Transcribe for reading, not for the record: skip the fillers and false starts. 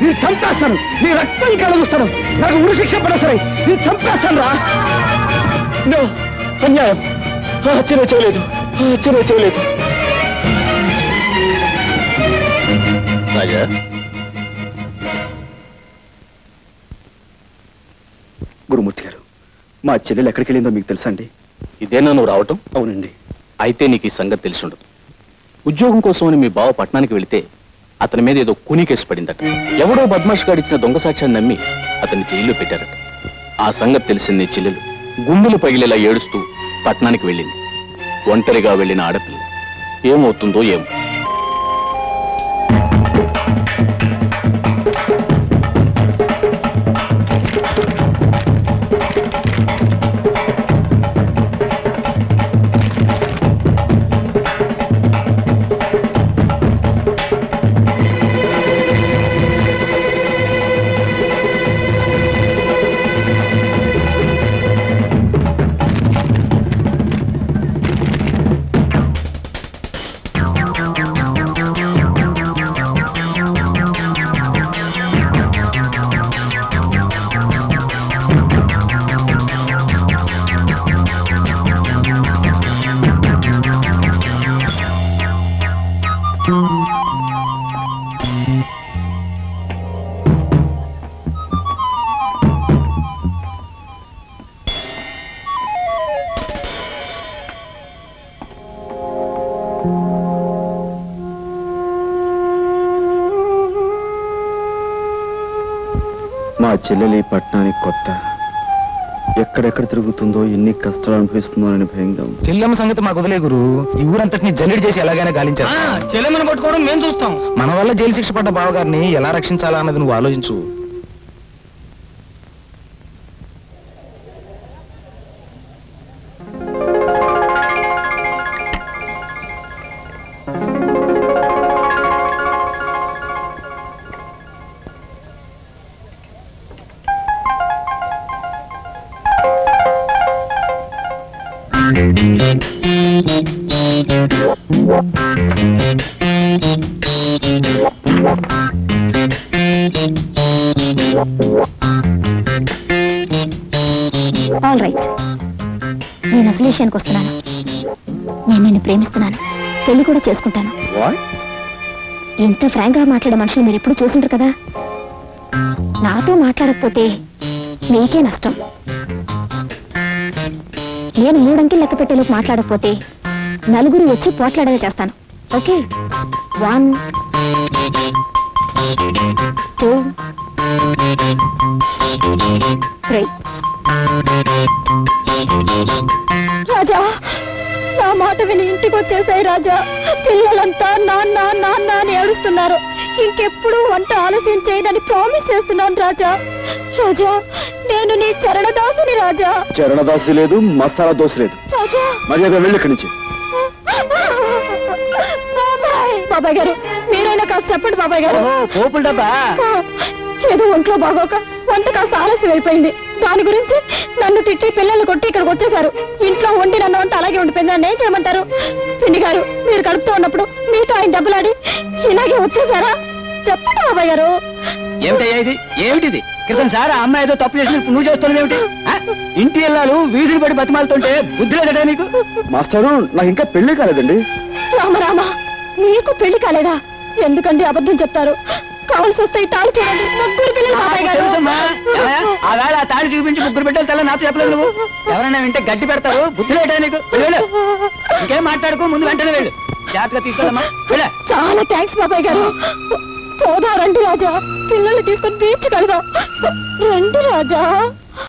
నేను చంపేస్తాను. నీ రక్తం కలుగుస్తాను. నాకు ఉరి శిక్ష పడ సరే నేను చంపేస్తాను రా. అన్యాయం. హత్య చేయలేదు. హత్య చేయలేదు. రాజా, గురుమూర్తి గారు, మా చెల్లెలు ఎక్కడికి వెళ్ళిందో మీకు తెలుసా అండి? ఇదేనా నువ్వు రావటం? అవునండి. అయితే నీకు ఈ సంగతి తెలిసి ఉండదు. ఉద్యోగం కోసమని మీ బావ పట్టణానికి వెళితే అతని మీద ఏదో కూనీ కేసు పడిందట. ఎవడో బద్మాష్ గాడిచ్చిన దొంగ సాక్ష్యాన్ని నమ్మి అతన్ని జైల్లో పెట్టారట. ఆ సంగతి తెలిసింది నీ చెల్లెలు గుండెలు పగిలేలా ఏడుస్తూ పట్టణానికి వెళ్ళింది. ఒంటరిగా వెళ్ళిన ఆడపిల్ల ఏమవుతుందో ఏమో. మా చెల్లెలి పట్టణానికి కొత్త. ఎక్కడెక్కడ తిరుగుతుందో, ఎన్ని కష్టాలు అనుభవిస్తుందో అని భయంగా ఉంది. చెల్లెమ్మ సంగతి మాకు వదిలే గురు. ఈ ఊరంతటిని జల్లెడి చేసి ఎలాగైనా గాలించారు. చెల్లెమ్మని పట్టుకోవడం మేము చూస్తాం. మన వల్ల జైలు శిక్ష పడ్డ బావగారిని ఎలా రక్షించాలా అన్నది నువ్వు ఆలోచించు. ఆల్ రైట్, నేను అసలు విషయానికి వస్తున్నాను. నేను నిన్ను ప్రేమిస్తున్నాను, పెళ్లి కూడా చేసుకుంటాను. ఇంత ఫ్రాంక్ గా మాట్లాడే మనుషులు మీరు ఎప్పుడు చూసుంటారు కదా. నాతో మాట్లాడకపోతే మీకే నష్టం. నేను 3 అంకెలు లెక్క పెట్టేలోపు మాట్లాడకపోతే నలుగురు వచ్చి పోట్లాడేలా చేస్తాను. ఓకే, 1 2 3. రాజా, నా మాట విని ఇంటికి వచ్చేసాయి రాజా. పిల్లలంతా నాన్న నాన్న అని ఏడుస్తున్నారు. ఇంకెప్పుడు వంట ఆలస్యం చేయదని ప్రామిస్ చేస్తున్నాను రాజా. రాజా, నేను నీ చరణదాసుని రాజా. చరణదాసి లేదు, మసాలా దోశ లేదు. రాజా, మర్యాద వెళ్ళి ఇక్కడి నుంచి. బాబాయ్ గారు, మీరైనా కాస్త చెప్పండి బాబాయ్ గారు. పోపుల డబ్బా ఏదో ఒంట్లో బాగోక వంట కాస్త ఆలస్యం అయిపోయింది. దాని గురించి నన్ను తిట్టి పిల్లలు కొట్టి ఇక్కడికి వచ్చేసారు. ఇంట్లో వండి నన్ను అంతా అలాగే ఉండిపోయింది. నన్ను ఏం చేయమంటారు? పిన్ని గారు, మీరు కడుపుతూ ఉన్నప్పుడు మీతో ఆయన దెబ్బలాడి ఇలాగే వచ్చేసారా? చెప్పండి బాబాయ్ గారు. ఏమిటయ్యా ఇది? ఏమిటిది? క్రితం సార్ ఆ అమ్మాయి ఏదో తప్పు చేసిన నువ్వు చేస్తున్నావు ఏమిటి? ఇంటి ఇల్లాలు వీధులు పడి బతిమాలుతుంటే బుద్ధి లేదట నీకు? మాస్టరు, నాకు ఇంకా పెళ్లి కాలేదండి. రామరామ, నీకు పెళ్లి కాలేదా? ఎందుకండి అబద్ధం చెప్తారు? కావాల్సి వస్తే ఈ తాళి చూడండి. 3 పిల్లలు బాబాయ్ గారు. ఆ వేళ ఆ తాళి చూపించి 3 బిడ్డలు తెల్ల నాతో చెప్పలేదు నువ్వు. ఎవరైనా వింటే గడ్డి పెడతారు. బుద్ధి లేటా నీకు? వెళ్ళు, ఇంకేం మాట్లాడుకో, ముందు వెంటనే వెళ్ళు. జాగ్రత్తగా తీసుకెళ్ళమ్మా. చాలా థ్యాంక్స్ బాబాయ్ గారు. పోదా రండి రాజా, పిల్లల్ని తీసుకొని బీచ్ కడదాం. రండి రాజా.